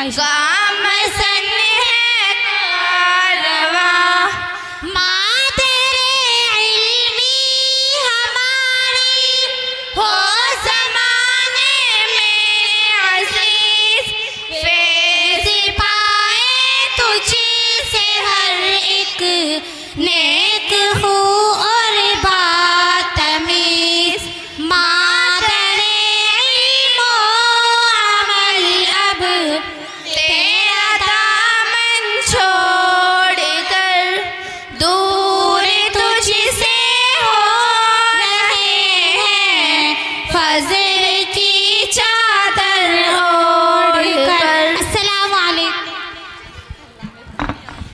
عائشہ کام سن ہے کارواں ماں تیرے علمی ہماری ہو زمانے میں عزیز فیض پائے تجھ سے ہر ایک نیک ہو اور باتمیز ماں تیرے علم و عمل اب تیرا دامن چھوڑ کر دور تجھ سے ہو رہے ہیں فضل کی چاہ